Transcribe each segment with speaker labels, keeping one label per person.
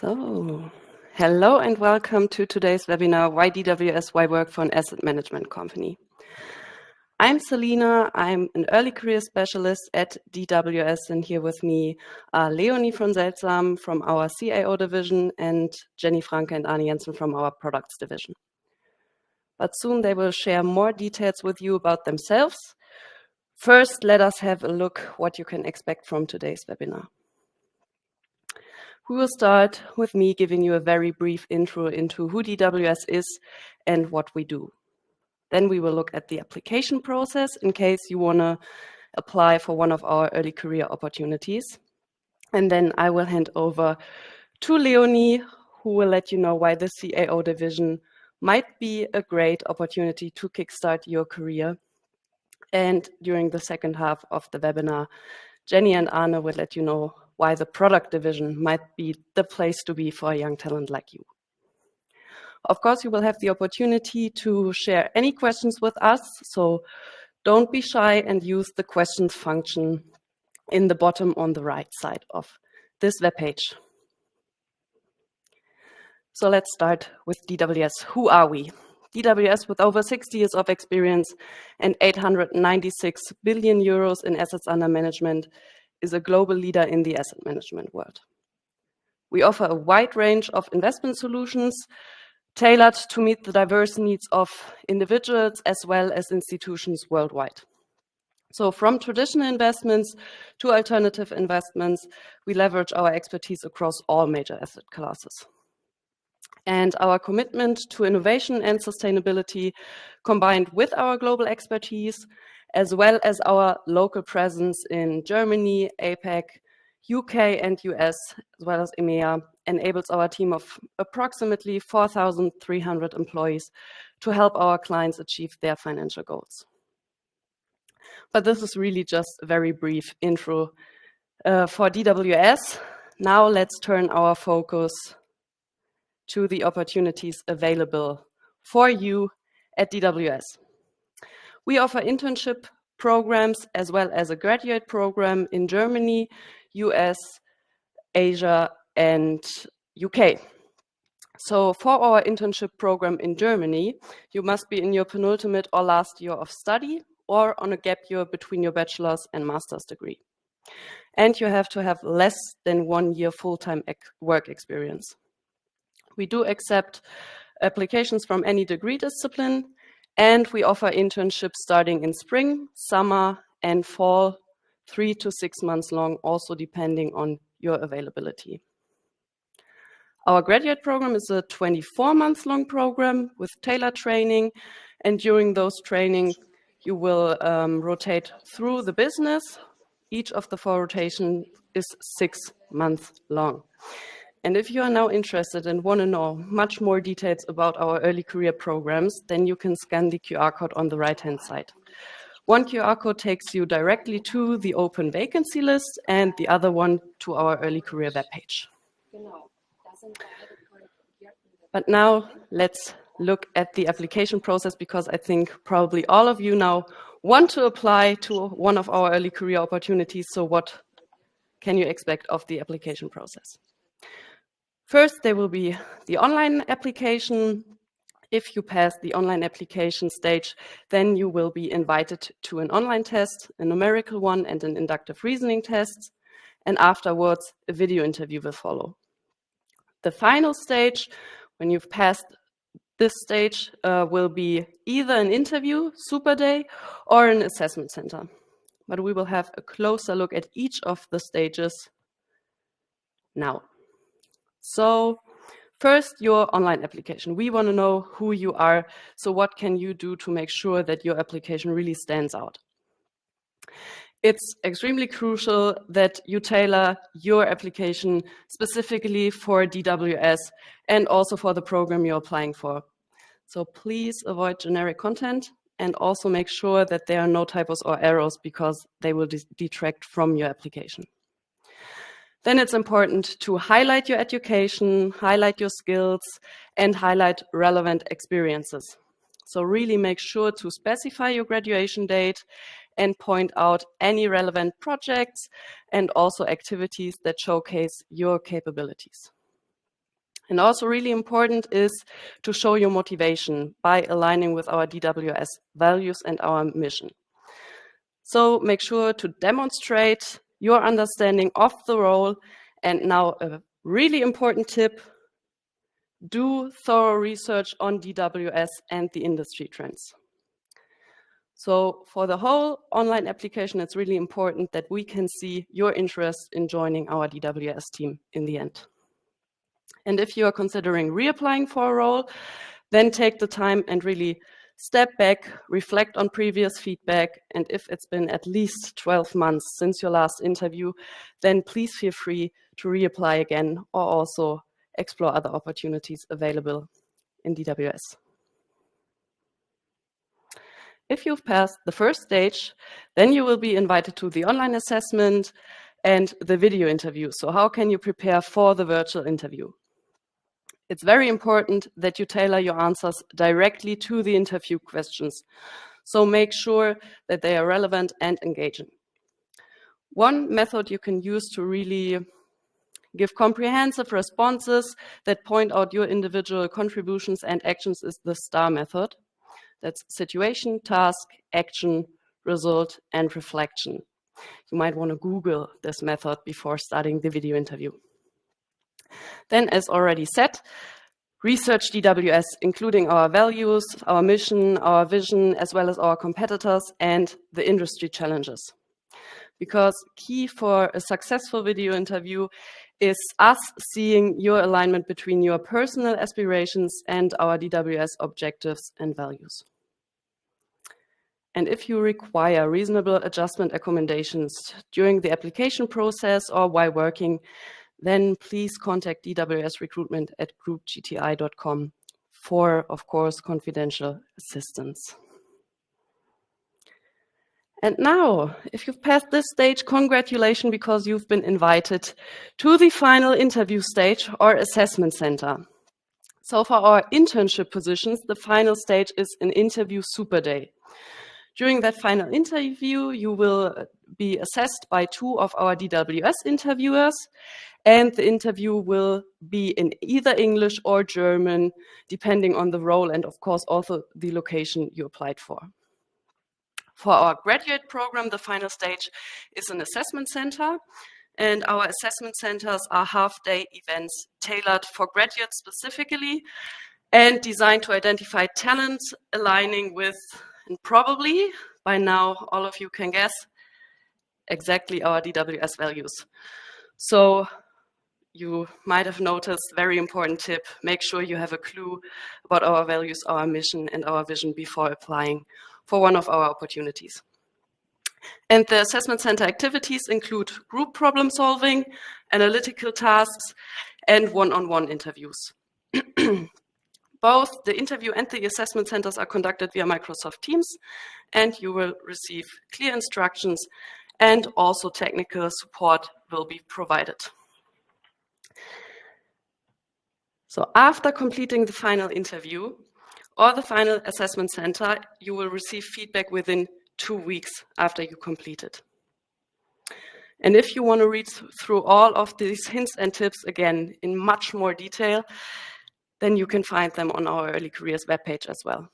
Speaker 1: So, hello and welcome to today's webinar, Why DWS, Why Work for an Asset Management Company. I'm Selina, I'm an early career specialist at DWS, and here with me are Leonie von Seltsam from our CAO division and Jenny Franke and Arne Jensen from our products division. But soon they will share more details with you about themselves. First, let us have a look what you can expect from today's webinar. We will start with me giving you a very brief intro into who DWS is and what we do. Then we will look at the application process in case you want to apply for one of our early career opportunities. And then I will hand over to Leonie, who will let you know why the CAO division might be a great opportunity to kickstart your career. And during the second half of the webinar, Jenny and Arne will let you know why the product division might be the place to be for a young talent like you. Of course, you will have the opportunity to share any questions with us, so don't be shy and use the questions function in the bottom on the right side of this webpage. So let's start with DWS. Who are we? DWS, with over 60 years of experience and 896 billion euros in assets under management, is a global leader in the asset management world. We offer a wide range of investment solutions tailored to meet the diverse needs of individuals as well as institutions worldwide. So from traditional investments to alternative investments, we leverage our expertise across all major asset classes. And our commitment to innovation and sustainability, combined with our global expertise, as well as our local presence in Germany, APAC, UK and US, as well as EMEA, enables our team of approximately 4,300 employees to help our clients achieve their financial goals. But this is really just a very brief intro for DWS. Now let's turn our focus to the opportunities available for you at DWS. We offer internship programs as well as a graduate program in Germany, US, Asia, and UK. So for our internship program in Germany, you must be in your penultimate or last year of study or on a gap year between your bachelor's and master's degree. And you have to have less than 1 year full-time work experience. We do accept applications from any degree discipline, and we offer internships starting in spring, summer, and fall, 3 to 6 months long, also depending on your availability. Our graduate program is a 24-month-long program with tailored training, and during those trainings, you will rotate through the business. Each of the 4 rotations is 6 months long. And if you are now interested and want to know much more details about our early career programs, then you can scan the QR code on the right-hand side. One QR code takes you directly to the open vacancy list and the other one to our early career webpage. But now let's look at the application process, because I think probably all of you now want to apply to one of our early career opportunities. So what can you expect of the application process? First, there will be the online application. If you pass the online application stage, then you will be invited to an online test, a numerical one and an inductive reasoning test. And afterwards, a video interview will follow. The final stage, when you've passed this stage, will be either an interview, super day, or an assessment center. But we will have a closer look at each of the stages now. So first, your online application. We want to know who you are. So what can you do to make sure that your application really stands out? It's extremely crucial that you tailor your application specifically for DWS and also for the program you're applying for. So please avoid generic content and also make sure that there are no typos or errors, because they will detract from your application. Then it's important to highlight your education, highlight your skills, and highlight relevant experiences. So really make sure to specify your graduation date and point out any relevant projects and also activities that showcase your capabilities. And also really important is to show your motivation by aligning with our DWS values and our mission. So make sure to demonstrate your understanding of the role. And now a really important tip, do thorough research on DWS and the industry trends. So for the whole online application, it's really important that we can see your interest in joining our DWS team in the end. And if you are considering reapplying for a role, then take the time and really step back, reflect on previous feedback, and if it's been at least 12 months since your last interview, then please feel free to reapply again or also explore other opportunities available in DWS. If you've passed the first stage, then you will be invited to the online assessment and the video interview. So how can you prepare for the virtual interview? It's very important that you tailor your answers directly to the interview questions. So make sure that they are relevant and engaging. One method you can use to really give comprehensive responses that point out your individual contributions and actions is the STAR method. That's situation, task, action, result, and reflection. You might want to Google this method before starting the video interview. Then, as already said, research DWS, including our values, our mission, our vision, as well as our competitors and the industry challenges. Because key for a successful video interview is us seeing your alignment between your personal aspirations and our DWS objectives and values. And if you require reasonable adjustment accommodations during the application process or while working, then please contact DWS recruitment at groupgti.com for, of course, confidential assistance. And now, if you've passed this stage, congratulations, because you've been invited to the final interview stage or assessment center. So for our internship positions, the final stage is an interview super day. During that final interview, you will be assessed by 2 of our DWS interviewers, and the interview will be in either English or German, depending on the role and, of course, also the location you applied for. For our graduate program, the final stage is an assessment center, and our assessment centers are half-day events tailored for graduates specifically and designed to identify talent aligning with, and probably by now all of you can guess, exactly our DWS values. So you might have noticed, very important tip, make sure you have a clue about our values, our mission, and our vision before applying for one of our opportunities. And the assessment center activities include group problem solving, analytical tasks, and one-on-one interviews. Both the interview and the assessment centers are conducted via Microsoft Teams, and you will receive clear instructions, and also technical support will be provided. So after completing the final interview or the final assessment center, you will receive feedback within 2 weeks after you complete it. And if you want to read through all of these hints and tips again in much more detail, then you can find them on our Early Careers webpage as well.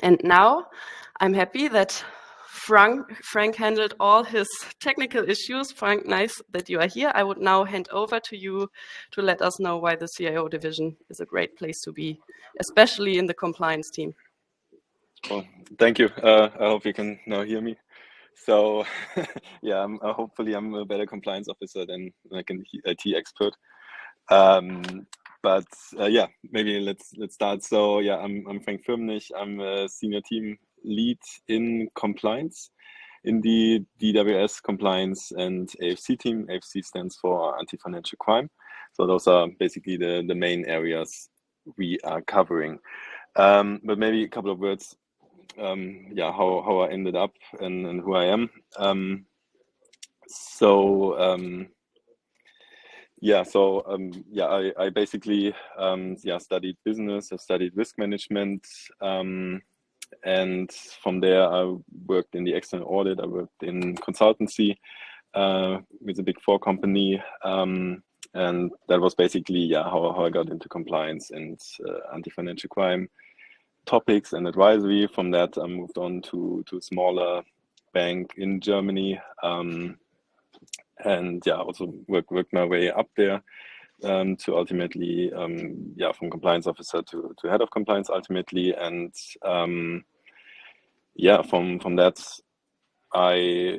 Speaker 1: And now I'm happy that Frank handled all his technical issues. Frank, nice that you are here. I would now hand over to you to let us know why the CIO division is a great place to be, especially in the compliance team.
Speaker 2: Well, thank you. I hope you can now hear me. So, yeah, hopefully I'm a better compliance officer than like an IT expert. But yeah, maybe let's start. So yeah, I'm Frank Firmenich. I'm a senior team lead in compliance in the DWS compliance and AFC team. AFC stands for anti-financial crime. So those are basically the main areas we are covering. But maybe a couple of words, yeah, how I ended up and who I am. I basically studied business. I studied risk management, and from there I worked in the external audit. I worked in consultancy with a Big Four company, And that was basically how I got into compliance and anti-financial crime topics and advisory. From that, I moved on to a smaller bank in Germany, and also worked my way up there to ultimately from compliance officer to head of compliance ultimately. And from that I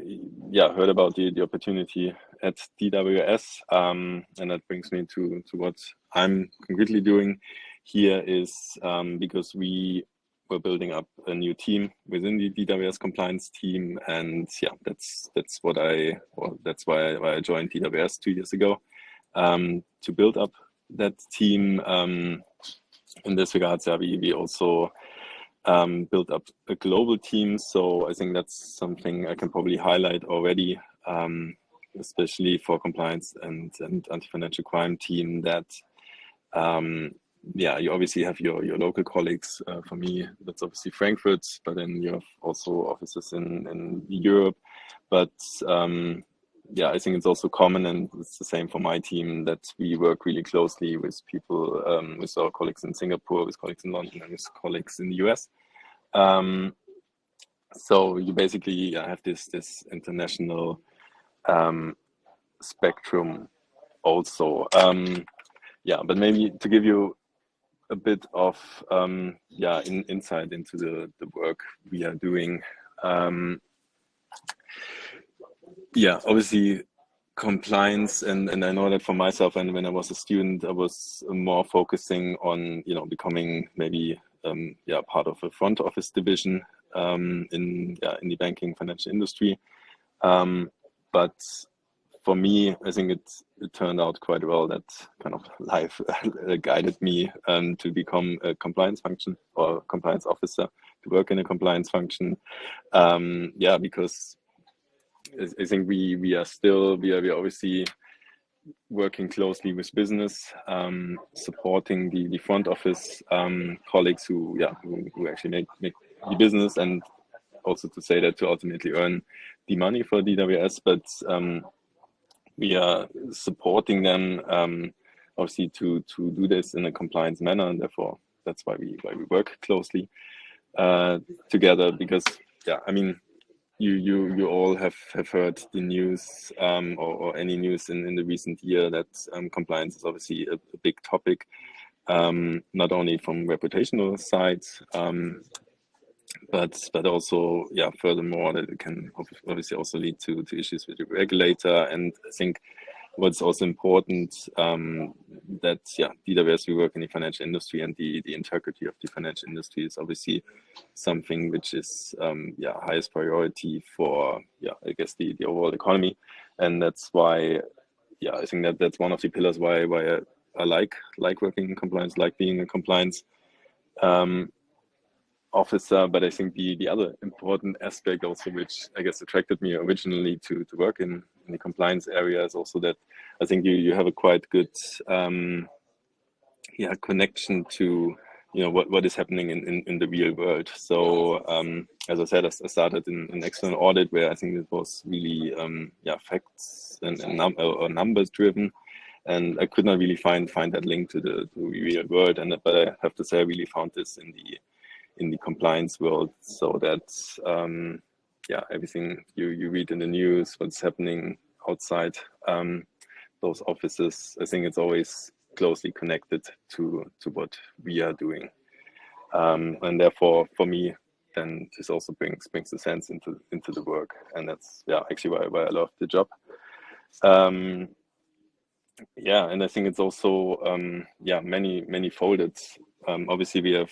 Speaker 2: heard about the opportunity at DWS, and that brings me to what I'm concretely doing here is because we were building up a new team within the DWS compliance team, and that's why I joined DWS 2 years ago, to build up that team. In this regards, we also built up a global team. So I think that's something I can probably highlight already, especially for compliance and anti-financial crime team, that you obviously have your local colleagues. For me, that's obviously Frankfurt, but then you have also offices in Europe. But I think it's also common, and it's the same for my team, that we work really closely with people, with our colleagues in Singapore, with colleagues in London, and with colleagues in the US. So you basically have this international spectrum also. But maybe to give you a bit of insight into the work we are doing. Obviously compliance, and I know that for myself, and when I was a student, I was more focusing on becoming maybe part of a front office division in the banking financial industry. But for me, I think it turned out quite well that kind of life guided me to become a compliance function or compliance officer, to work in a compliance function. Because I think we are obviously working closely with business, supporting the front office colleagues who actually make the business, and also to say that to ultimately earn the money for DWS. But we are supporting them obviously to do this in a compliance manner, and therefore that's why we work closely together. Because you all have heard the news or any news in the recent year that compliance is obviously a big topic, not only from reputational side, but also furthermore that it can obviously also lead to issues with the regulator. And I think what's also important, that DWS, we work in the financial industry, and the integrity of the financial industry is obviously something which is highest priority for I guess the overall economy. And that's why I think that's one of the pillars why I like working in compliance, like being a compliance officer. But I think the other important aspect also, which I guess attracted me originally to work in the compliance area, is also that I think you have a quite good connection to what is happening in the real world. So as I said, I started in external audit, where I think it was really facts and numbers driven, and I could not really find that link to the real world. But I have to say, I really found this in the compliance world, so that everything you read in the news, what's happening outside those offices, I think it's always closely connected to what we are doing, and therefore for me, then this also brings the sense into the work, and that's actually why I love the job. And I think it's also many folded. Obviously we have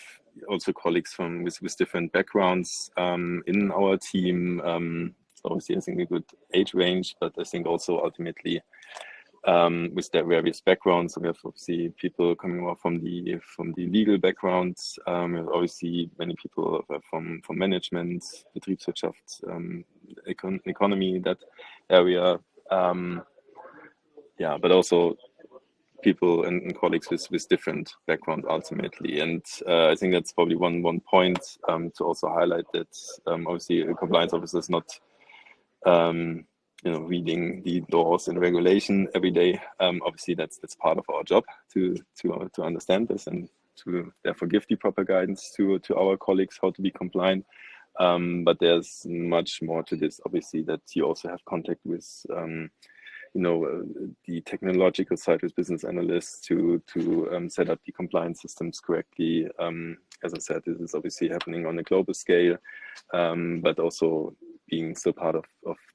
Speaker 2: also colleagues with different backgrounds in our team. So obviously I think a good age range, but I think also ultimately with their various backgrounds. So we have obviously people coming more from the legal backgrounds. We have obviously many people from management, Betriebswirtschaft, economy, that area. But also people and colleagues with different backgrounds ultimately. And I think that's probably one point to also highlight, that obviously a compliance officer is not reading the laws and regulation every day. Obviously, that's part of our job to understand this and to therefore give the proper guidance to our colleagues how to be compliant. But there's much more to this. Obviously, that you also have contact with the technological side with business analysts to set up the compliance systems correctly. As I said, this is obviously happening on a global scale, but also being still part of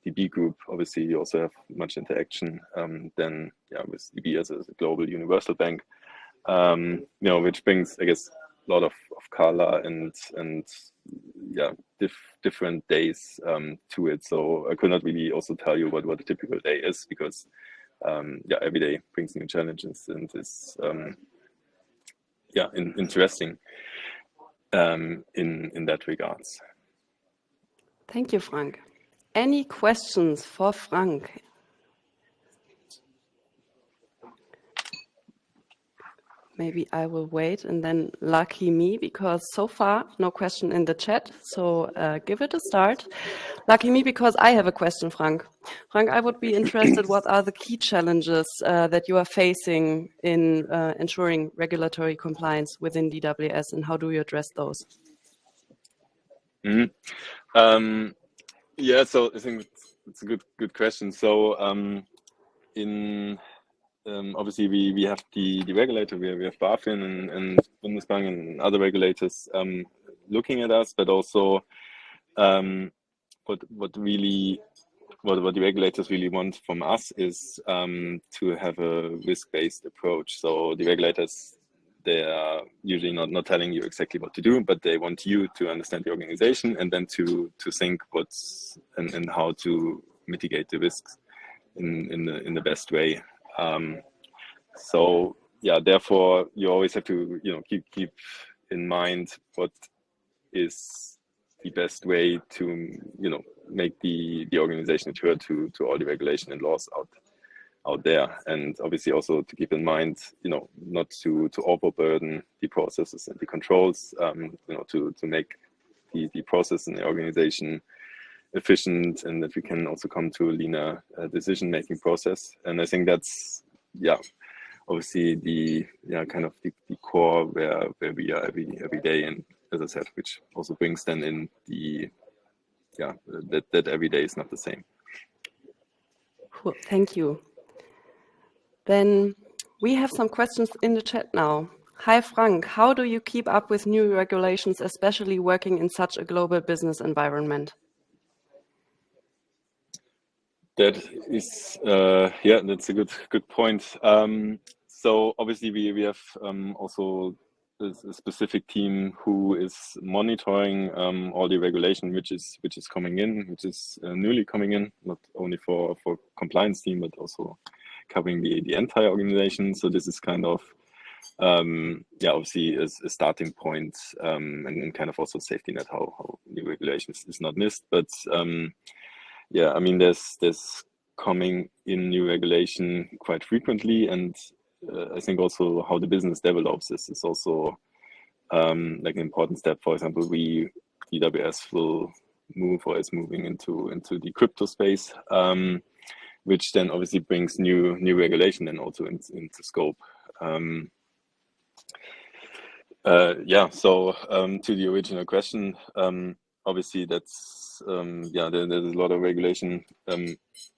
Speaker 2: DB Group, obviously you also have much interaction then with DB as a global universal bank, which brings, I guess, a lot of color and different days to it. So I could not really also tell you what a typical day is, because every day brings new challenges and is interesting in that regards.
Speaker 1: Thank you, Frank. Any questions for Frank? Maybe I will wait, and then lucky me, because so far no question in the chat. So give it a start. Lucky me, because I have a question, Frank. Frank, I would be interested, what are the key challenges that you are facing in ensuring regulatory compliance within DWS, and how do you address those?
Speaker 2: Mm-hmm. So I think it's a good question. So obviously we have the regulator, we have BaFin and Bundesbank and other regulators looking at us, but also what the regulators really want from us is to have a risk-based approach. So the regulators, they are usually not telling you exactly what to do, but they want you to understand the organization and then to think what's and how to mitigate the risks in the best way. So therefore you always have to keep in mind what is the best way to make the organization adhere to all the regulation and laws out there, and obviously also to keep in mind not to overburden the processes and the controls, to make the process and the organization efficient, and that we can also come to a leaner decision-making process. And I think that's obviously the kind of the core where we are every day, and as I said, which also brings then in the that every day is not the same.
Speaker 1: Cool, thank you. Then we have some questions in the chat now. Hi Frank, how do you keep up with new regulations, especially working in such a global business environment?
Speaker 2: That is, that's a good point. So obviously we have also a specific team who is monitoring all the regulation which is coming in, which is newly coming in, not only for compliance team but also covering the entire organization. So this is kind of obviously a starting point and kind of also safety net how new regulations is not missed, but I mean, there's coming in new regulation quite frequently, and I think also how the business develops is also like an important step. For example, DWS will move or is moving into the crypto space, which then obviously brings new regulation and also into scope. So to the original question, obviously that's there's a lot of regulation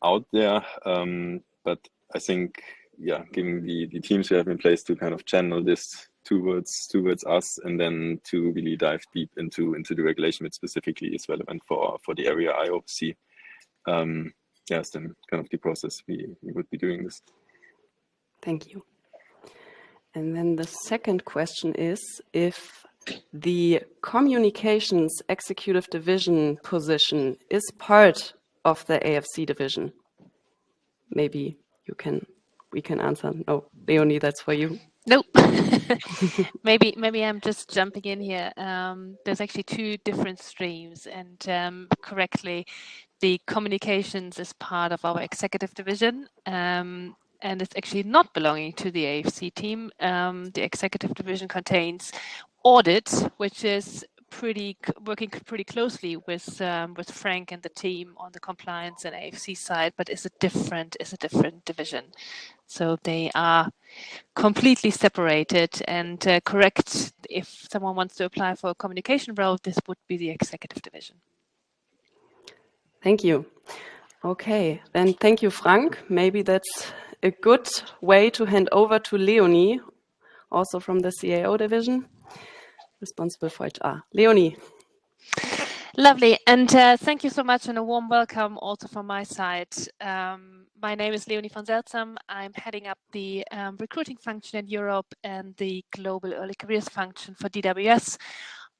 Speaker 2: out there, but I think giving the teams we have in place to kind of channel this towards us, and then to really dive deep into the regulation which specifically is relevant for the area I oversee. It's then kind of the process we would be doing this.
Speaker 1: Thank you. And then the second question is, if the communications executive division position is part of the AFC division, maybe we can answer. No, Leonie, that's for you.
Speaker 3: Nope. maybe I'm just jumping in here. There's actually two different streams, and correctly, the communications is part of our executive division, and it's actually not belonging to the AFC team. The executive division contains audit, which is working pretty closely with Frank and the team on the compliance and AFC side, but is a different division. So they are completely separated. And correct, if someone wants to apply for a communication role, this would be the executive division.
Speaker 1: Thank you. Okay, then thank you, Frank. Maybe that's a good way to hand over to Leonie, also from the CAO division, responsible for HR. Leonie.
Speaker 3: Lovely, and thank you so much, and a warm welcome also from my side. My name is Leonie van Zeltsam. I'm heading up the recruiting function in Europe and the global early careers function for DWS.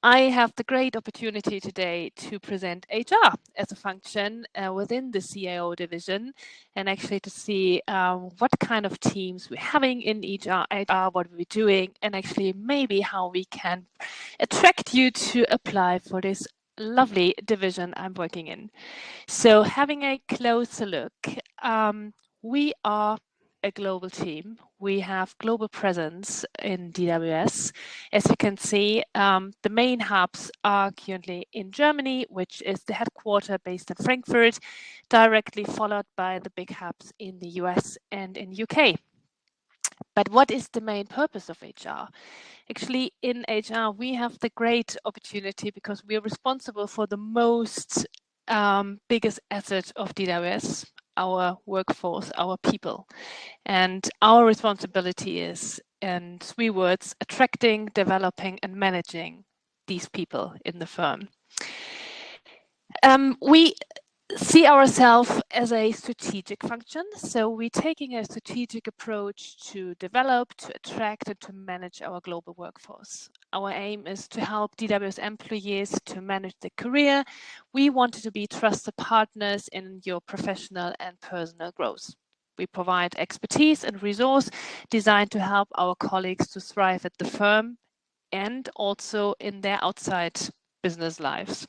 Speaker 3: I have the great opportunity today to present HR as a function within the CAO division, and actually to see what kind of teams we're having in HR, what we're doing, and actually maybe how we can attract you to apply for this lovely division I'm working in. So having a closer look, we are a global team. We have global presence in DWS. As you can see, the main hubs are currently in Germany, which is the headquarter based in Frankfurt, directly followed by the big hubs in the US and in UK. But what is the main purpose of HR? Actually, in HR, we have the great opportunity because we are responsible for the most biggest asset of DWS, our workforce, our people. And our responsibility is, in 3 words, attracting, developing, and managing these people in the firm. We see ourselves as a strategic function. So we're taking a strategic approach to develop, to attract, and to manage our global workforce. Our aim is to help DWS employees to manage their career. We want to be trusted partners in your professional and personal growth. We provide expertise and resource designed to help our colleagues to thrive at the firm and also in their outside business lives.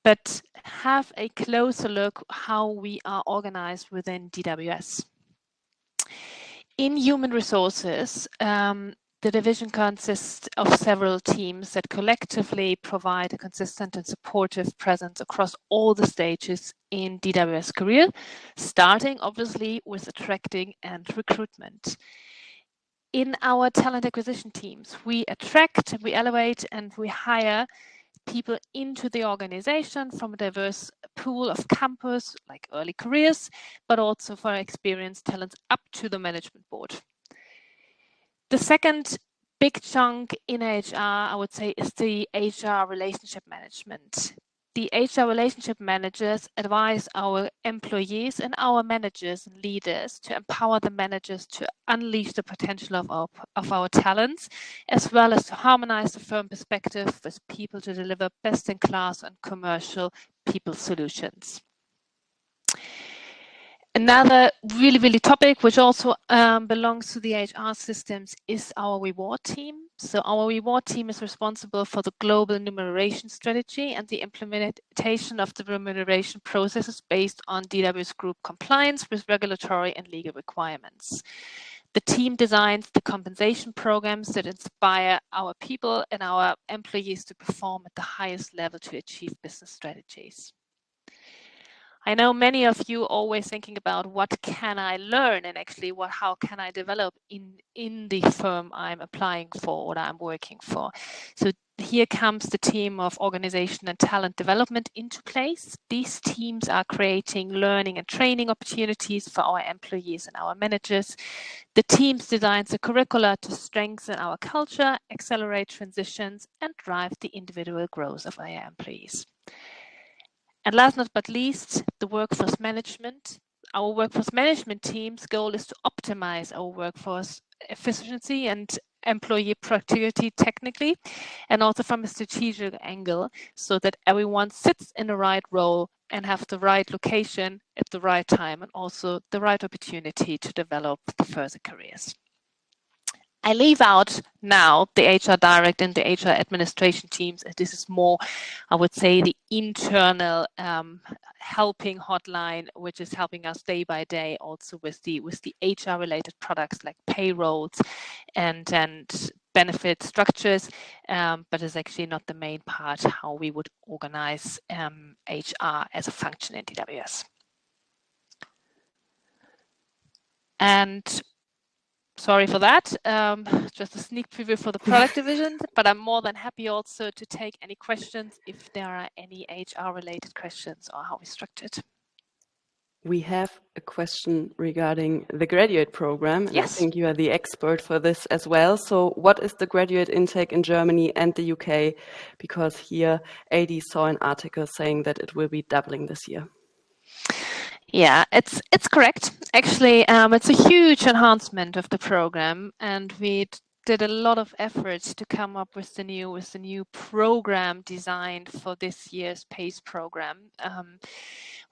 Speaker 3: But have a closer look how we are organized within DWS. In human resources, the division consists of several teams that collectively provide a consistent and supportive presence across all the stages in DWS career, starting obviously with attracting and recruitment. In our talent acquisition teams, we attract, we elevate, and we hire people into the organization from a diverse pool of campus, like early careers, but also for experienced talents up to the management board. The second big chunk in HR, I would say, is the HR relationship management. The HR relationship managers advise our employees and our managers and leaders to empower the managers to unleash the potential of our talents, as well as to harmonize the firm perspective with people to deliver best-in-class and commercial people solutions. Another really topic which also belongs to the HR systems is our reward team. So our reward team is responsible for the global remuneration strategy and the implementation of the remuneration processes based on DWS Group compliance with regulatory and legal requirements. The team designs the compensation programs that inspire our people and our employees to perform at the highest level to achieve business strategies. I know many of you are always thinking about what can I learn and actually how can I develop in the firm I'm applying for or I'm working for. So here comes the team of organization and talent development into place. These teams are creating learning and training opportunities for our employees and our managers. The teams design the curricula to strengthen our culture, accelerate transitions, and drive the individual growth of our employees. And last but not least, the workforce management. Our workforce management team's goal is to optimize our workforce efficiency and employee productivity technically, and also from a strategic angle, so that everyone sits in the right role and have the right location at the right time, and also the right opportunity to develop further careers. I leave out now the HR direct and the HR administration teams. This is more, I would say, the internal helping hotline, which is helping us day by day also with the HR related products like payrolls and benefit structures, but is actually not the main part how we would organize HR as a function in DWS. And sorry for that, just a sneak preview for the product division, but I'm more than happy also to take any questions if there are any HR related questions or how we structured.
Speaker 1: We have a question regarding the graduate program, and
Speaker 3: Yes.
Speaker 1: I think you are the expert for this as well. So what is the graduate intake in Germany and the UK? Because here AD saw an article saying that it will be doubling this year.
Speaker 3: Yeah, it's correct. Actually, it's a huge enhancement of the program, and we did a lot of efforts to come up with the new program designed for this year's PACE program.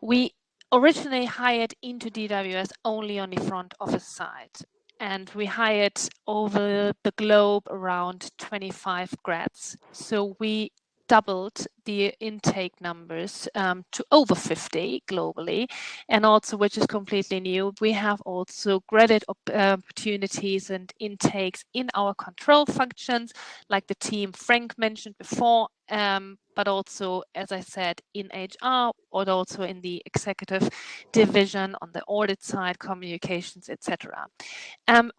Speaker 3: We originally hired into DWS only on the front office side, and we hired over the globe around 25 grads. So we doubled the intake numbers to over 50 globally, and also, which is completely new, we have also graduate opportunities and intakes in our control functions, like the team Frank mentioned before, but also, as I said, in HR, or also in the executive division on the audit side, communications, etc.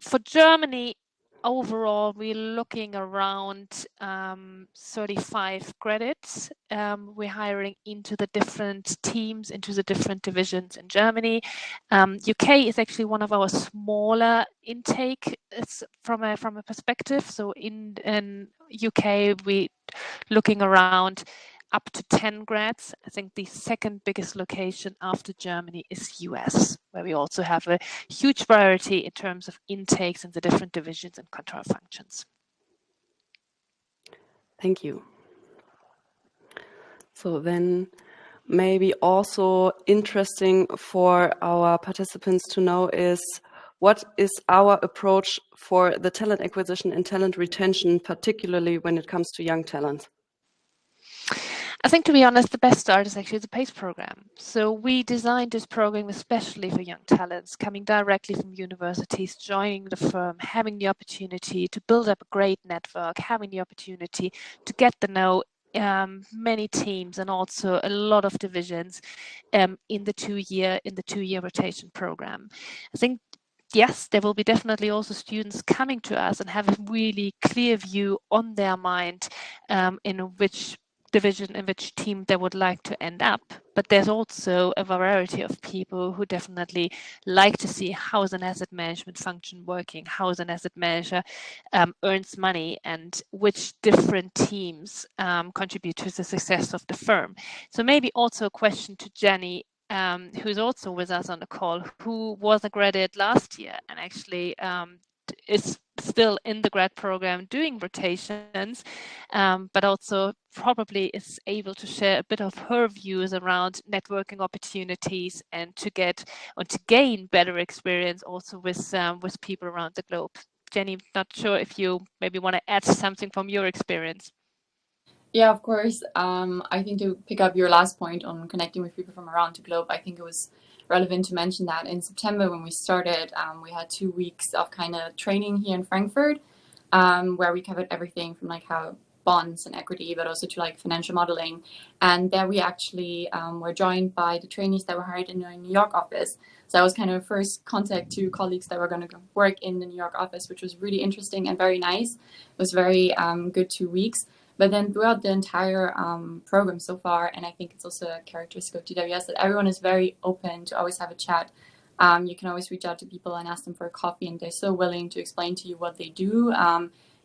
Speaker 3: For Germany, overall, we're looking around 35 credits. We're hiring into the different teams, into the different divisions in Germany. UK is actually one of our smaller intake from a perspective. So in UK, we looking around up to 10 grads. I think the second biggest location after Germany is US, where we also have a huge variety in terms of intakes in the different divisions and control functions.
Speaker 1: Thank you. So then maybe also interesting for our participants to know is what is our approach for the talent acquisition and talent retention, particularly when it comes to young talent?
Speaker 3: I think, to be honest, the best start is actually the PACE program. So we designed this program especially for young talents coming directly from universities, joining the firm, having the opportunity to build up a great network, having the opportunity to get to know many teams and also a lot of divisions in the two-year rotation program. I think, yes, there will be definitely also students coming to us and have a really clear view on their mind in which division, in which team they would like to end up. But there's also a variety of people who definitely like to see how is an asset management function working, how is an asset manager earns money, and which different teams contribute to the success of the firm. So maybe also a question to Jenny, who's also with us on the call, who was a graduate last year and actually is still in the grad program doing rotations, but also probably is able to share a bit of her views around networking opportunities and to get or to gain better experience also with people around the globe. Jenny, not sure if you maybe want to add something from your experience.
Speaker 4: Yeah, of course. I think to pick up your last point on connecting with people from around the globe, I think it was relevant to mention that in September when we started, we had 2 weeks of kind of training here in Frankfurt, where we covered everything from like how bonds and equity, but also to like financial modeling. And there we actually were joined by the trainees that were hired in the New York office. So that was kind of first contact to colleagues that were going to work in the New York office, which was really interesting and very nice. It was very good 2 weeks. But then throughout the entire program so far, and I think it's also a characteristic of DWS, that everyone is very open to always have a chat. You can always reach out to people and ask them for a coffee, and they're so willing to explain to you what they do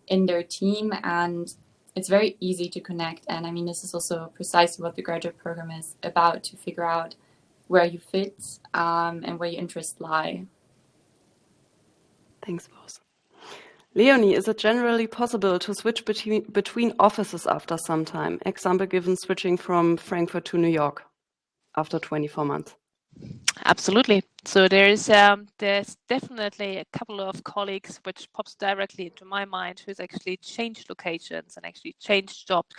Speaker 4: in their team. And it's very easy to connect. And I mean, this is also precisely what the graduate program is about, to figure out where you fit and where your interests lie.
Speaker 1: Thanks, both. Leonie, is it generally possible to switch between offices after some time? Example given, switching from Frankfurt to New York after 24 months.
Speaker 3: Absolutely. So there's definitely a couple of colleagues which pops directly into my mind who's actually changed locations and actually changed jobs,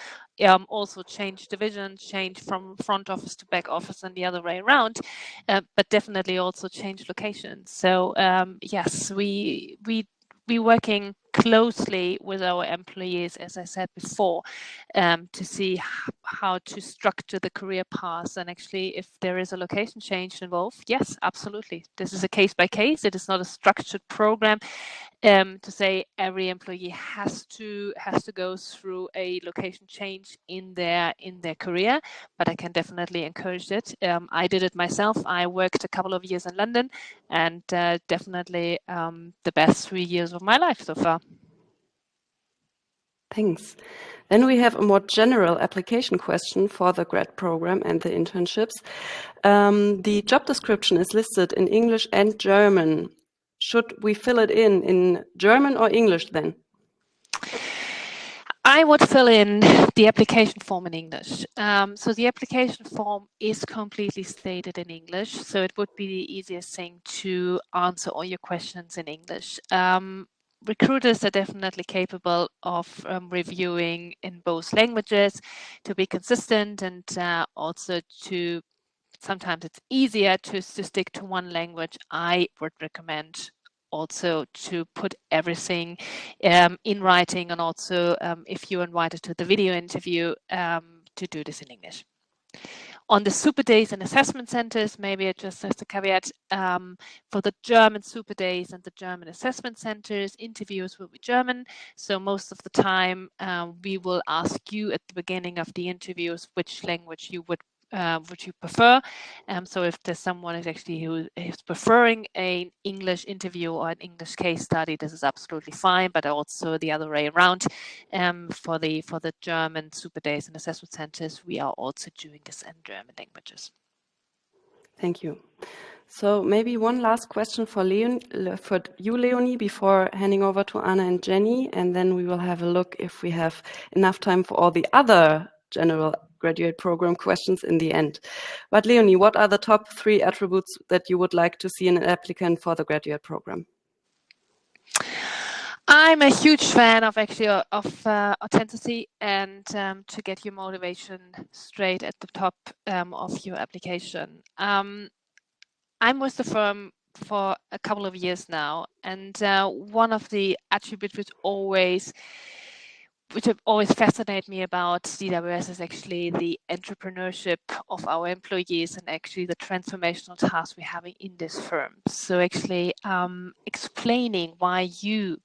Speaker 3: also changed divisions, changed from front office to back office and the other way around, but definitely also changed locations. So yes, we working closely with our employees, as I said before, to see how to structure the career paths. And actually, if there is a location change involved, yes, absolutely. This is a case by case. It is not a structured program to say every employee has to go through a location change in their career, but I can definitely encourage it. I did it myself. I worked a couple of years in London, and definitely the best 3 years of my life so far.
Speaker 1: Thanks. Then we have a more general application question for the grad program and the internships. The job description is listed in English and German. Should we fill it in German or English then?
Speaker 3: I would fill in the application form in English. So the application form is completely stated in English, so it would be the easiest thing to answer all your questions in English. Recruiters are definitely capable of reviewing in both languages to be consistent, and also to sometimes it's easier to stick to one language. I would recommend also to put everything in writing, and also if you're invited to the video interview, to do this in English. On the super days and assessment centers, maybe just as a caveat, for the German super days and the German assessment centers, interviews will be German. So most of the time, we will ask you at the beginning of the interviews which language you would prefer. So if there's someone who is preferring an English interview or an English case study, this is absolutely fine. But also the other way around, for the German super days and assessment centers, we are also doing this in German languages.
Speaker 1: Thank you. So maybe one last question for you, Leonie, before handing over to Anna and Jenny, and then we will have a look if we have enough time for all the other general graduate program questions in the end. But Leonie, what are the top 3 attributes that you would like to see in an applicant for the graduate program?
Speaker 3: I'm a huge fan of authenticity, and to get your motivation straight at the top of your application. I'm with the firm for a couple of years now, and one of the attributes which have always fascinated me about DWS is actually the entrepreneurship of our employees, and actually the transformational tasks we're having in this firm. So actually explaining why you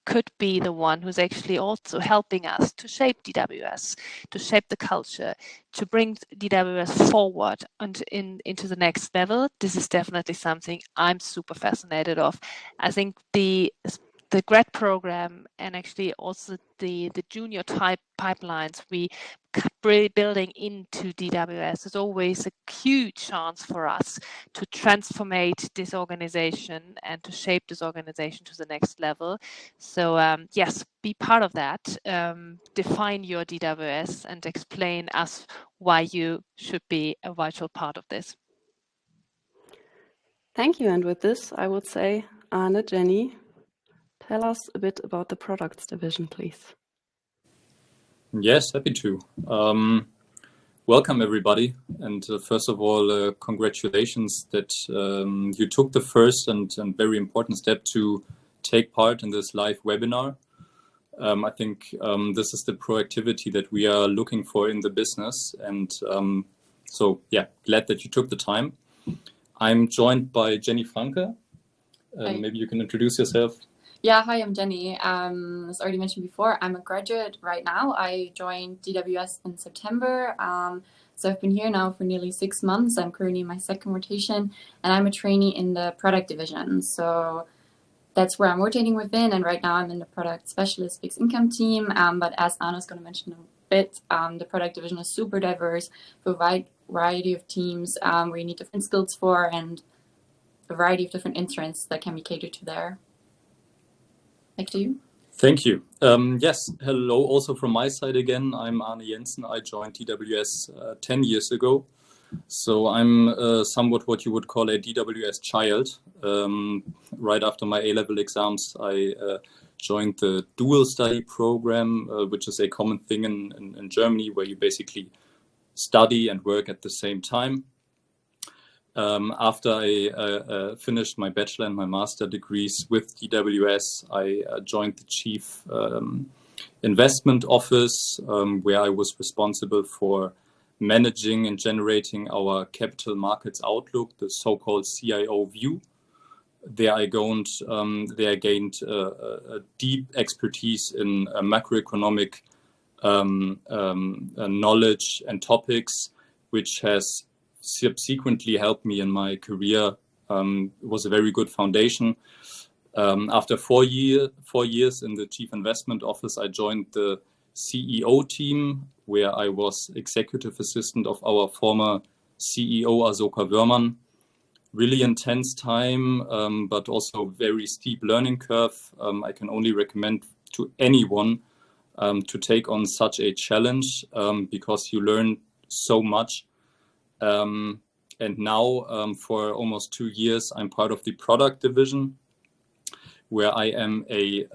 Speaker 3: could be the one who's actually also helping us to shape DWS, to shape the culture, to bring DWS forward and into the next level. This is definitely something I'm super fascinated of. I think the grad program, and actually also the junior type pipelines we building into DWS is always a huge chance for us to transformate this organization and to shape this organization to the next level. So yes, be part of that. Define your DWS and explain us why you should be a vital part of this.
Speaker 1: Thank you. And with this, I would say, Anna, Jenny, tell us a bit about the products division, please.
Speaker 5: Yes, happy to. Welcome, everybody. And first of all, congratulations that you took the first and very important step to take part in this live webinar. I think this is the proactivity that we are looking for in the business. And so, yeah, glad that you took the time. I'm joined by Jenny Franke. Maybe you can introduce yourself.
Speaker 4: Yeah, hi, I'm Jenny. As already mentioned before, I'm a graduate right now. I joined DWS in September. So I've been here now for nearly 6 months. I'm currently in my second rotation, and I'm a trainee in the product division. So that's where I'm rotating within. And right now I'm in the product specialist fixed income team. But as Anna's going to mention in a bit, the product division is super diverse for a wide variety of teams where you need different skills for, and a variety of different interests that can be catered to there. Back to you.
Speaker 5: Thank you. Yes, hello also from my side again. I'm Arne Jensen. I joined DWS 10 years ago. So I'm somewhat what you would call a DWS child. Right after my A-level exams, I joined the dual study program, which is a common thing in Germany, where you basically study and work at the same time. After I finished my bachelor and my master degrees with DWS, I joined the chief investment office, where I was responsible for managing and generating our capital markets outlook, the so-called CIO view. There I gained a deep expertise in macroeconomic knowledge and topics, which has subsequently helped me in my career. It was a very good foundation. After 4 years in the chief investment office, I joined the CEO team, where I was executive assistant of our former CEO, Asoka Wörmann. Really intense time, but also very steep learning curve. I can only recommend to anyone to take on such a challenge, because you learn so much. And now, for almost 2 years, I'm part of the product division, where I am a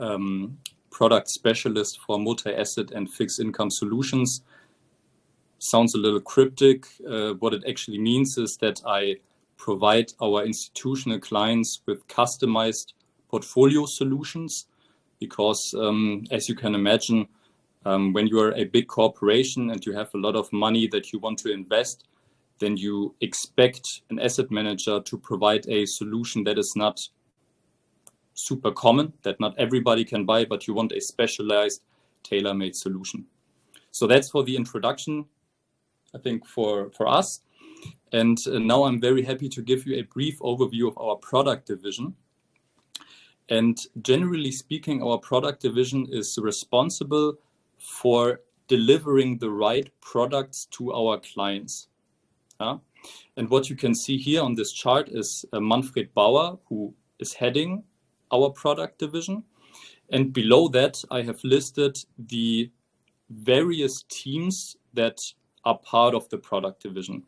Speaker 5: product specialist for multi-asset and fixed income solutions. Sounds a little cryptic. What it actually means is that I provide our institutional clients with customized portfolio solutions, because as you can imagine, when you are a big corporation and you have a lot of money that you want to invest, then you expect an asset manager to provide a solution that is not super common, that not everybody can buy, but you want a specialized, tailor-made solution. So that's for the introduction, I think, for us. And now I'm very happy to give you a brief overview of our product division. And generally speaking, our product division is responsible for delivering the right products to our clients. And what you can see here on this chart is Manfred Bauer, who is heading our product division. And below that, I have listed the various teams that are part of the product division.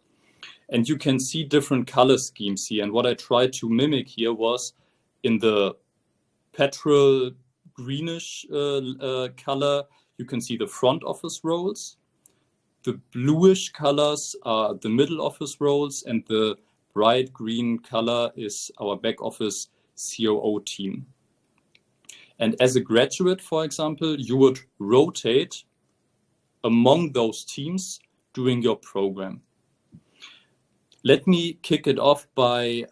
Speaker 5: And you can see different color schemes here. And what I tried to mimic here was in the petrol greenish color, you can see the front office roles. The bluish colors are the middle office roles, and the bright green color is our back office COO team. And as a graduate, for example, you would rotate among those teams during your program. Let me kick it off by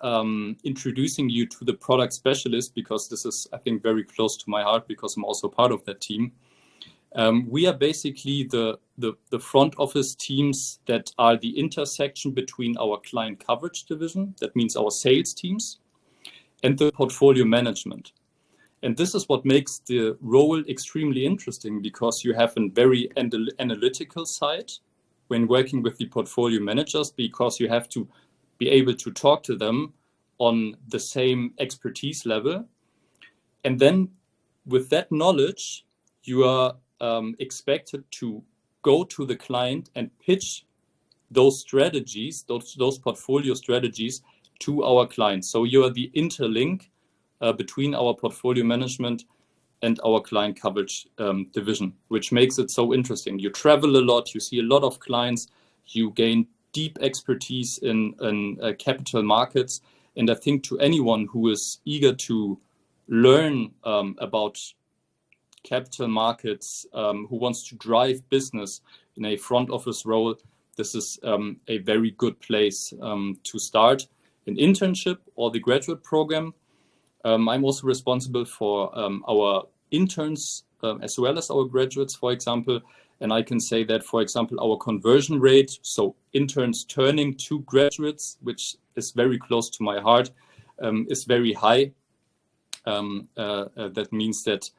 Speaker 5: introducing you to the product specialist, because this is, I think, very close to my heart, because I'm also part of that team. We are basically the front office teams that are the intersection between our client coverage division, that means our sales teams, and the portfolio management. And this is what makes the role extremely interesting, because you have a very analytical side when working with the portfolio managers, because you have to be able to talk to them on the same expertise level. And then with that knowledge, you are expected to go to the client and pitch those strategies, those portfolio strategies to our clients. So you are the interlink between our portfolio management and our client coverage division, which makes it so interesting. You travel a lot, you see a lot of clients, you gain deep expertise in capital markets. And I think to anyone who is eager to learn about capital markets, who wants to drive business in a front office role, this is a very good place to start an internship or the graduate program. I'm also responsible for our interns as well as our graduates, for example. And I can say that, for example, our conversion rate, so interns turning to graduates, which is very close to my heart, is very high. That means that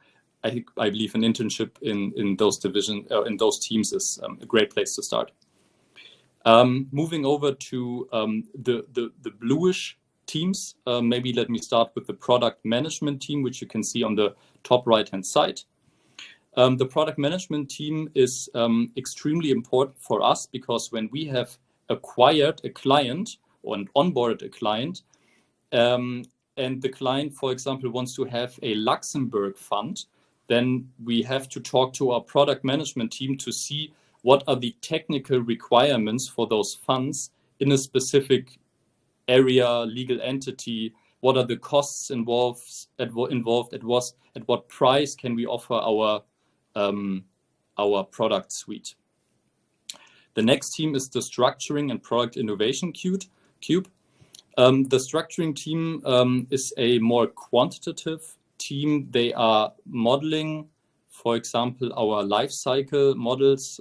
Speaker 5: I believe an internship in those in those teams is a great place to start. Moving over to the bluish teams, maybe let me start with the product management team, which you can see on the top right-hand side. The product management team is extremely important for us, because when we have acquired a client or onboarded a client, and the client, for example, wants to have a Luxembourg fund, then we have to talk to our product management team to see what are the technical requirements for those funds in a specific area, legal entity? What are the costs involved? At what price can we offer our product suite? The next team is the structuring and product innovation cube. The structuring team is a more quantitative team. They are modeling, for example, our life cycle models.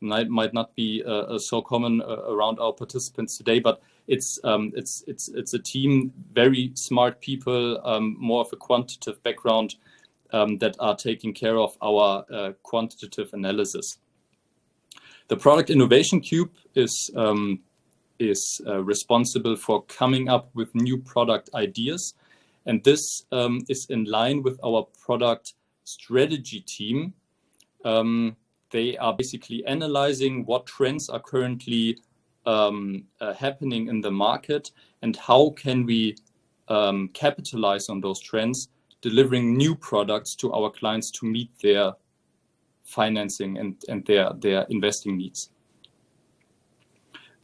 Speaker 5: Might not be so common around our participants today, but it's a team, very smart people, more of a quantitative background, that are taking care of our quantitative analysis. The product innovation cube is responsible for coming up with new product ideas, and this is in line with our product strategy team. They are basically analyzing what trends are currently happening in the market and how can we capitalize on those trends, delivering new products to our clients to meet their financing and their investing needs.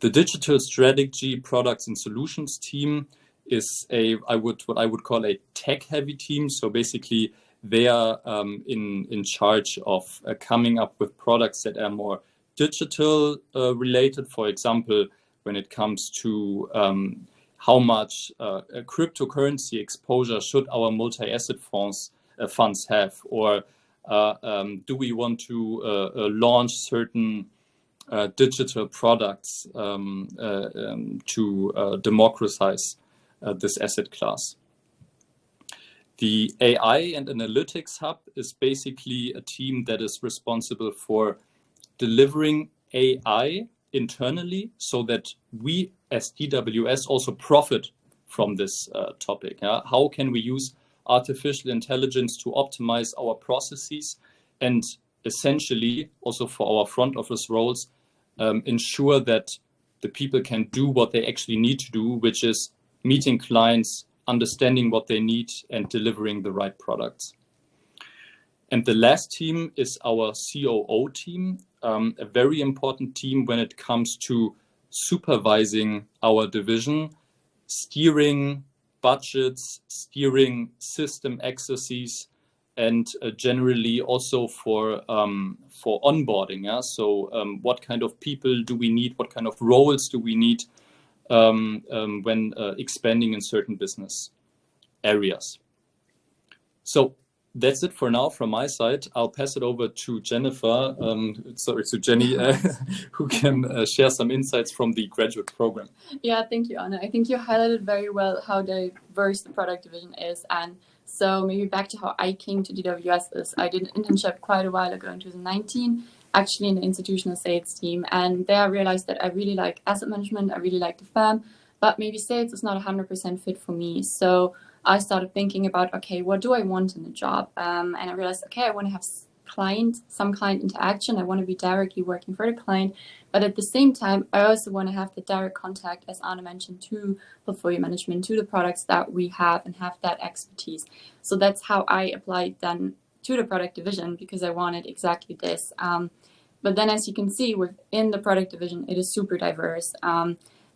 Speaker 5: The digital strategy, products and solutions team is what I would call a tech-heavy team. So basically, they are in charge of coming up with products that are more digital related. For example, when it comes to how much cryptocurrency exposure should our multi-asset funds have, or do we want to launch certain digital products to democratize this asset class. The AI and Analytics Hub is basically a team that is responsible for delivering AI internally so that we as DWS also profit from this topic. How can we use artificial intelligence to optimize our processes and essentially also for our front office roles, ensure that the people can do what they actually need to do, which is meeting clients, understanding what they need and delivering the right products. And the last team is our COO team, a very important team when it comes to supervising our division, steering budgets, steering system accesses, and generally also for onboarding. So what kind of people do we need? What kind of roles do we need when expanding in certain business areas? So that's it for now from my side. I'll pass it over to Jennifer, to Jenny, who can share some insights from the graduate program.
Speaker 4: Yeah, thank you, Anna. I think you highlighted very well how diverse the product division is. And so maybe back to how I came to DWS is I did an internship quite a while ago in 2019, actually in the institutional sales team. And there I realized that I really like asset management, I really like the firm, but maybe sales is not 100% fit for me. So I started thinking about, okay, what do I want in a job? And I realized, okay, I want to have some client interaction. I want to be directly working for the client. But at the same time, I also want to have the direct contact, as Anna mentioned, to portfolio management, to the products that we have and have that expertise. So that's how I applied then to the product division, because I wanted exactly this. But then as you can see, within the product division, it is super diverse.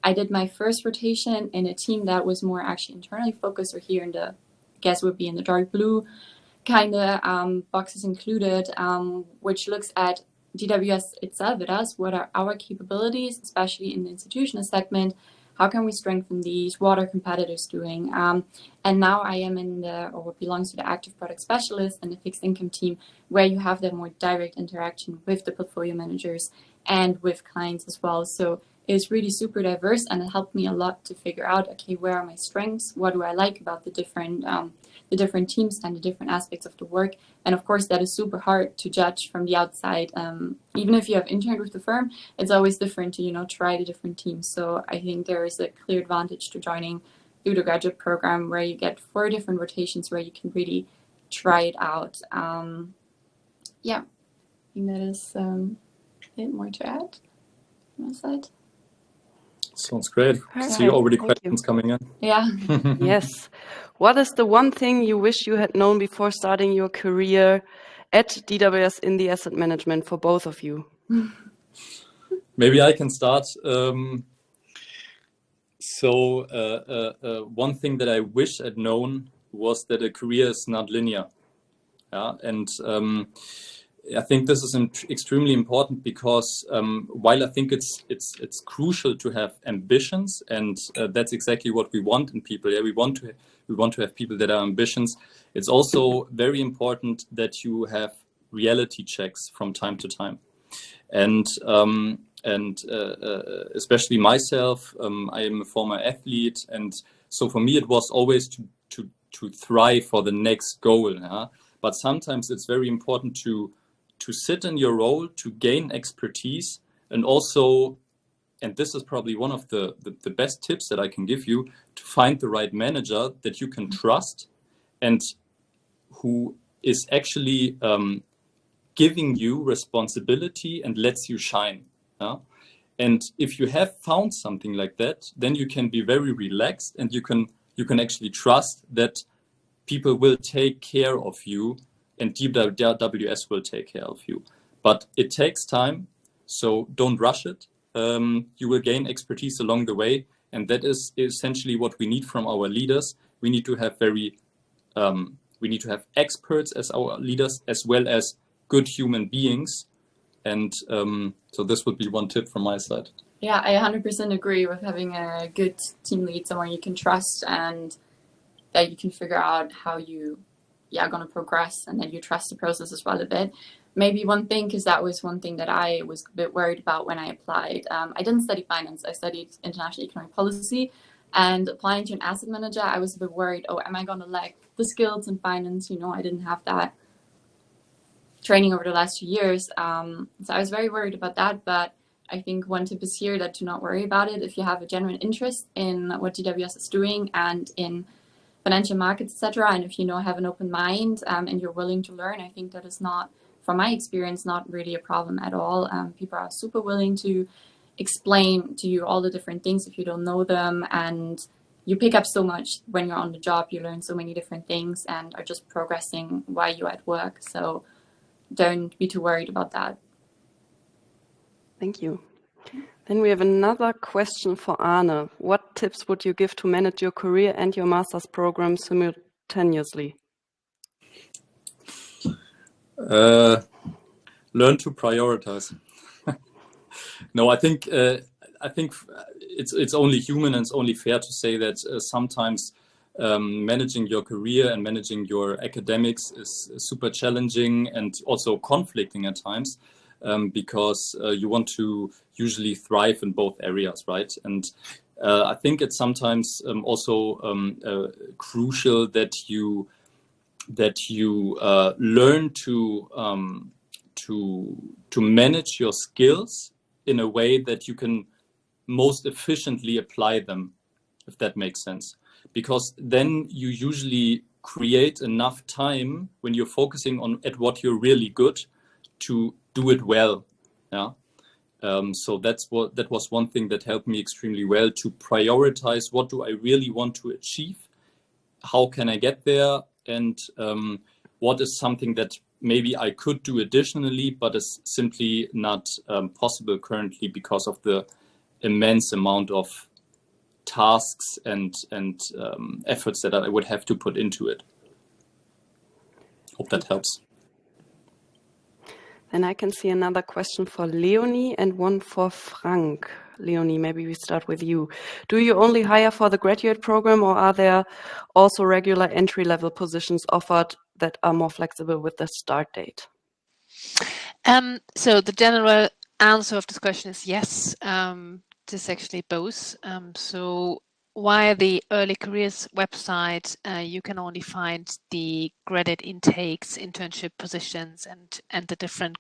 Speaker 4: I did my first rotation in a team that was more actually internally focused, or here in the, I guess would be in the dark blue kind of boxes included, which looks at DWS itself, at us, what are our capabilities, especially in the institutional segment, how can we strengthen these, what are competitors doing, and now I am in or what belongs to the active product specialist and the fixed income team, where you have that more direct interaction with the portfolio managers and with clients as well. So it's really super diverse, and it helped me a lot to figure out, okay, where are my strengths? What do I like about the different teams and the different aspects of the work? And of course, that is super hard to judge from the outside. Even if you have interned with the firm, it's always different to, try the different teams. So I think there is a clear advantage to joining through the graduate program, where you get 4 different rotations where you can really try it out. Yeah, I think that is it. More to add from my side.
Speaker 5: Sounds great.
Speaker 1: Perfect.
Speaker 5: See already
Speaker 1: Thank
Speaker 5: questions coming in.
Speaker 4: Yeah.
Speaker 1: Yes. What is the one thing you wish you had known before starting your career at DWS in the asset management, for both of you?
Speaker 5: Maybe I can start. So one thing that I wish I'd known was that a career is not linear. Yeah, and I think this is extremely important because while I think it's crucial to have ambitions, and that's exactly what we want in people. Yeah, we want to have people that are ambitious. It's also very important that you have reality checks from time to time, and especially myself, I am a former athlete, and so for me it was always to thrive for the next goal. Yeah? But sometimes it's very important to sit in your role, to gain expertise, and also, and this is probably one of the best tips that I can give you, to find the right manager that you can trust and who is actually giving you responsibility and lets you shine. Yeah? And if you have found something like that, then you can be very relaxed and you can actually trust that people will take care of you and DWS will take care of you. But it takes time, so don't rush it. You will gain expertise along the way, and that is essentially what we need from our leaders. We need to have experts as our leaders, as well as good human beings. And so this would be one tip from my side.
Speaker 4: Yeah, I 100% agree with having a good team lead, someone you can trust and that you can figure out how you going to progress, and that you trust the process as well a bit. Maybe one thing, because that was one thing that I was a bit worried about when I applied. I didn't study finance. I studied international economic policy, and applying to an asset manager, I was a bit worried, oh, am I going to lack the skills in finance? You know, I didn't have that training over the last 2 years. So I was very worried about that, but I think one tip is here that to not worry about it. If you have a genuine interest in what DWS is doing and in financial markets, etc., and if you have an open mind and you're willing to learn, I think that is not, from my experience, not really a problem at all. People are super willing to explain to you all the different things if you don't know them, and you pick up so much when you're on the job. You learn so many different things and are just progressing while you're at work. So don't be too worried about that.
Speaker 1: Thank you. Then we have another question for Arne. What tips would you give to manage your career and your master's program simultaneously?
Speaker 5: Learn to prioritize. No, I think it's only human and it's only fair to say that sometimes managing your career and managing your academics is super challenging and also conflicting at times, because you want to usually thrive in both areas, right? And I think it's sometimes also crucial that you learn to manage your skills in a way that you can most efficiently apply them, if that makes sense. Because then you usually create enough time when you're focusing at what you're really good to do it well. Yeah. So that was one thing that helped me extremely well, to prioritize what do I really want to achieve, how can I get there, and what is something that maybe I could do additionally, but is simply not possible currently because of the immense amount of tasks and efforts that I would have to put into it. Hope that helps.
Speaker 1: Then I can see another question for Leonie and one for Frank. Leonie, maybe we start with you. Do you only hire for the graduate program, or are there also regular entry-level positions offered that are more flexible with the start date?
Speaker 3: So the general answer of this question is yes. It's actually both. So via the Early Careers website, you can only find the graduate intakes, internship positions, and the different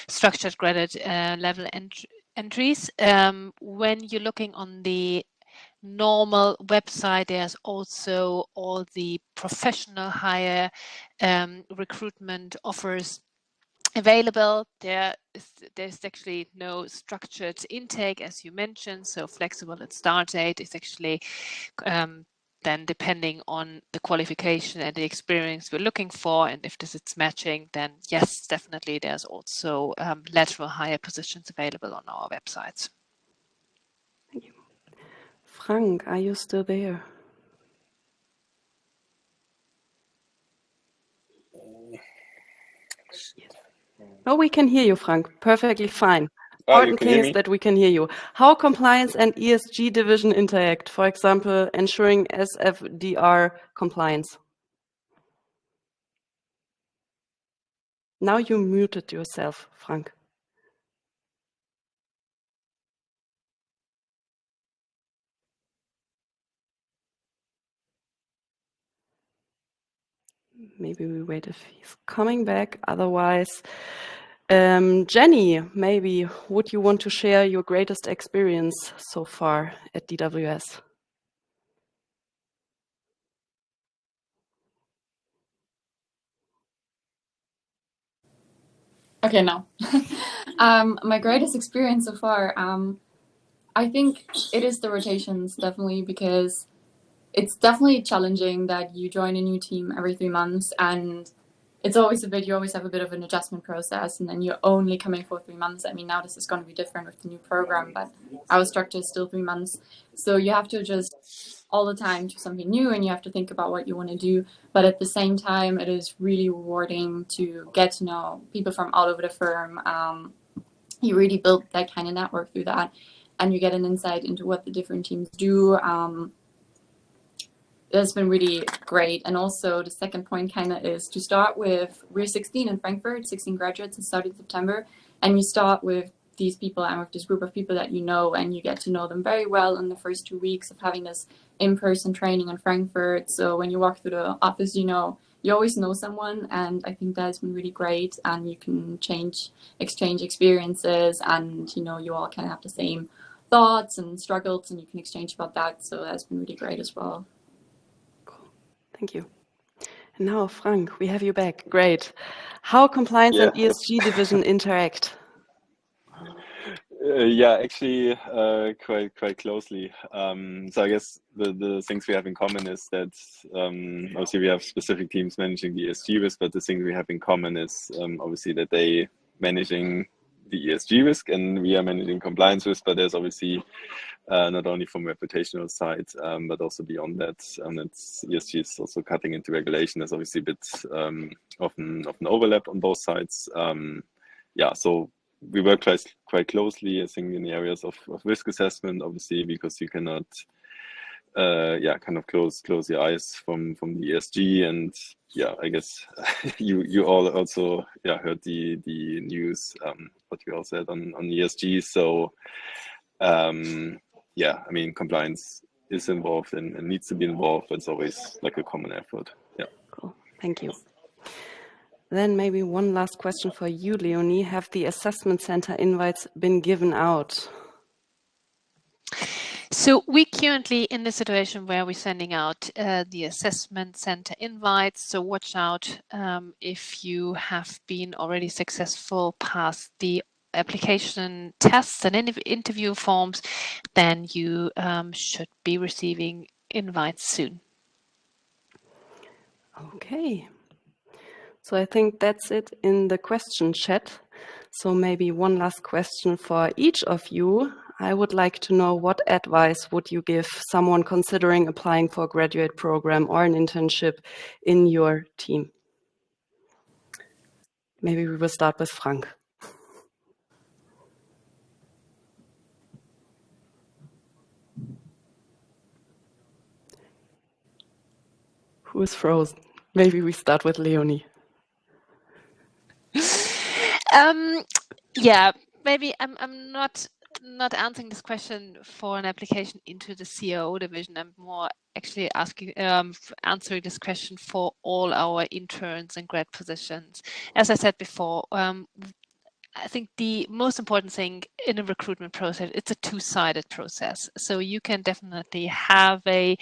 Speaker 3: structured graduate level entries. When you're looking on the normal website, there's also all the professional hire recruitment offers available. There's actually no structured intake, as you mentioned, so flexible at start date is actually then depending on the qualification and the experience we're looking for, and if this is matching, then yes, definitely there's also lateral hire positions available on our websites.
Speaker 1: Thank you. Frank, are you still there? Oh, we can hear you, Frank. Perfectly fine.
Speaker 2: Oh, you
Speaker 1: Important
Speaker 2: can
Speaker 1: thing
Speaker 2: hear
Speaker 1: is
Speaker 2: me?
Speaker 1: that we can hear you. How compliance and ESG division interact, for example, ensuring SFDR compliance. Now you muted yourself, Frank. Maybe we wait if he's coming back. Otherwise, Jenny, maybe would you want to share your greatest experience so far at DWS?
Speaker 4: Okay, no. My greatest experience so far, I think it is the rotations, definitely, because it's definitely challenging that you join a new team every 3 months, and it's always you always have a bit of an adjustment process, and then you're only coming for 3 months. I mean, now this is going to be different with the new program, but our structure is still 3 months. So you have to adjust all the time to something new, and you have to think about what you want to do. But at the same time, it is really rewarding to get to know people from all over the firm. You really build that kind of network through that, and you get an insight into what the different teams do. That's been really great. And also the second point kind of is to start with, we're 16 in Frankfurt, 16 graduates, and started in September. And you start with these people and with this group of people that you know, and you get to know them very well in the first 2 weeks of having this in-person training in Frankfurt. So when you walk through the office, you know, you always know someone, and I think that's been really great. And you can exchange experiences, and you know, you all kind of have the same thoughts and struggles, and you can exchange about that. So that's been really great as well.
Speaker 1: Thank you. And now, Frank, we have you back. Great. How compliance and
Speaker 2: Yeah.
Speaker 1: ESG division interact?
Speaker 2: Yeah, actually, quite closely. So I guess the things we have in common is that obviously we have specific teams managing the ESG risk, but the thing we have in common is obviously that they managing the ESG risk and we are managing compliance risk. But there's obviously not only from reputational side, but also beyond that. And it's ESG is also cutting into regulation. There's obviously a bit often overlap on both sides. Yeah, so we work quite closely, I think, in the areas of risk assessment, obviously, because you cannot, kind of close your eyes from the ESG. And yeah, I guess you all also heard the news, what we all said on ESG. So yeah, I mean, compliance is involved and needs to be involved, but it's always like a common effort. Yeah.
Speaker 1: Cool. Thank you. Then maybe one last question for you, Leonie. Have the assessment center invites been given out?
Speaker 3: So we currently in the situation where we're sending out the assessment center invites. So watch out if you have been already successful past the application tests and interview forms, then you should be receiving invites soon.
Speaker 1: Okay. So I think that's it in the question chat. So maybe one last question for each of you. I would like to know, what advice would you give someone considering applying for a graduate program or an internship in your team? Maybe we will start with Frank. Who is frozen? Maybe we start with Leonie.
Speaker 3: Yeah, maybe I'm not answering this question for an application into the COO division. I'm more actually asking answering this question for all our interns and grad positions. As I said before, I think the most important thing in a recruitment process, it's a two-sided process. So you can definitely have a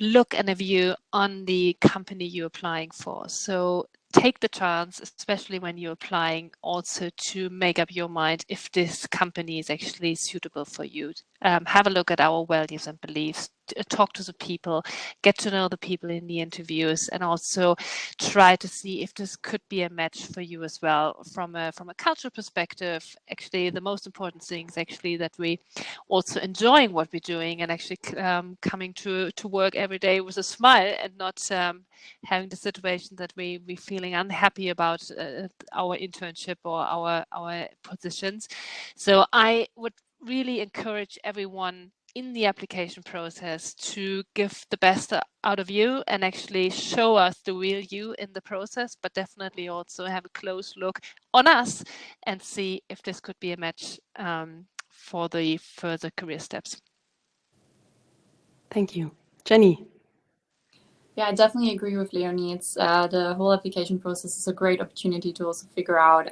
Speaker 3: look and a view on the company you're applying for. So take the chance, especially when you're applying, also to make up your mind if this company is actually suitable for you. Have a look at our values and beliefs, talk to the people, get to know the people in the interviews, and also try to see if this could be a match for you as well. From a cultural perspective, actually the most important thing is actually that we also enjoying what we're doing and actually coming to work every day with a smile and not having the situation that we feeling unhappy about our internship or our positions. So I would really encourage everyone in the application process to give the best out of you and actually show us the real you in the process, but definitely also have a close look on us and see if this could be a match for the further career steps.
Speaker 1: Thank you. Jenny.
Speaker 4: Yeah, I definitely agree with Leonie. It's the whole application process is a great opportunity to also figure out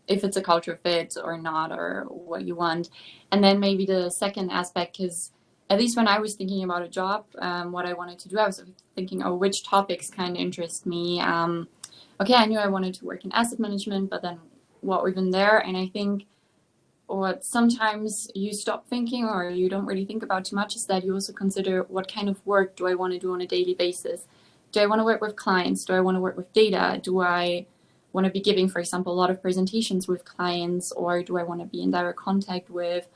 Speaker 4: if it's a culture fit or not, or what you want. And then maybe the second aspect, because at least when I was thinking about a job, what I wanted to do, I was thinking, oh, which topics kind of interest me. Okay, I knew I wanted to work in asset management, but then what even there? And I think what sometimes you stop thinking or you don't really think about too much is that you also consider what kind of work do I want to do on a daily basis? Do I want to work with clients? Do I want to work with data? Do I want to be giving, for example, a lot of presentations with clients, or do I want to be in direct contact with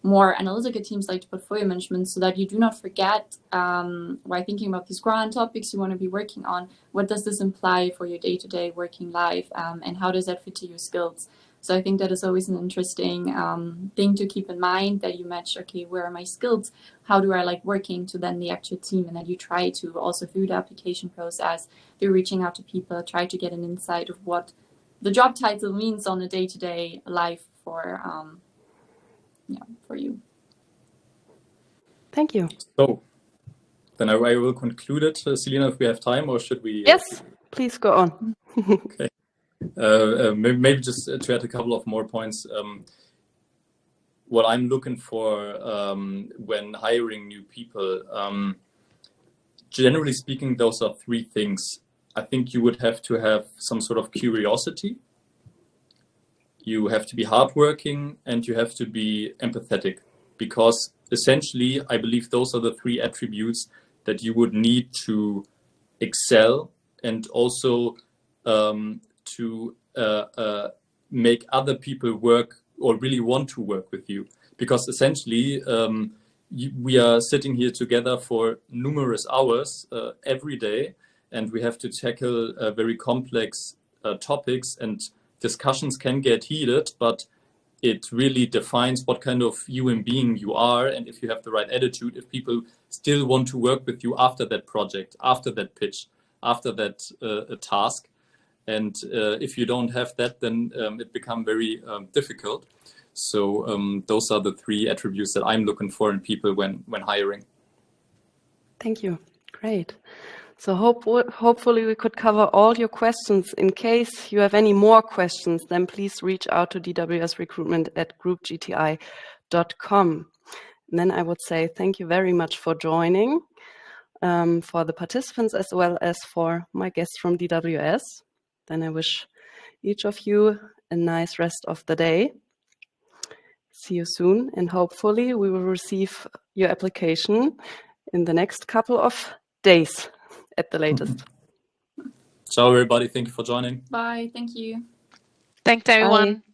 Speaker 4: more analytical teams like portfolio management, so that you do not forget while thinking about these grand topics you want to be working on, what does this imply for your day-to-day working life, and how does that fit to your skills? So I think that is always an interesting thing to keep in mind, that you match, okay, where are my skills? How do I like working to then the actual team? And then you try to also through the application process, through reaching out to people, try to get an insight of what the job title means on a day-to-day life for you.
Speaker 1: Thank you.
Speaker 5: So then I will conclude it, Selina, if we have time, or should we?
Speaker 1: Yes, please go on.
Speaker 5: Okay. Maybe just to add a couple of more points. What I'm looking for when hiring new people, generally speaking, those are three things. I think you would have to have some sort of curiosity. You have to be hardworking, and you have to be empathetic, because essentially, I believe those are the three attributes that you would need to excel, and also to make other people work or really want to work with you. Because essentially, we are sitting here together for numerous hours every day, and we have to tackle very complex topics, and discussions can get heated, but it really defines what kind of human being you are, and if you have the right attitude, if people still want to work with you after that project, after that pitch, after that task. And if you don't have that, then it becomes very difficult. So those are the three attributes that I'm looking for in people when hiring. Thank you.
Speaker 1: Great. So hopefully we could cover all your questions. In case you have any more questions, then please reach out to DWS Recruitment at groupgti.com. And then I would say thank you very much for joining, for the participants as well as for my guests from DWS. Then I wish each of you a nice rest of the day. See you soon, and hopefully we will receive your application in the next couple of days at the latest.
Speaker 5: Ciao, everybody. Thank you for joining.
Speaker 4: Bye. Thank you.
Speaker 3: Thanks, everyone.
Speaker 1: Bye.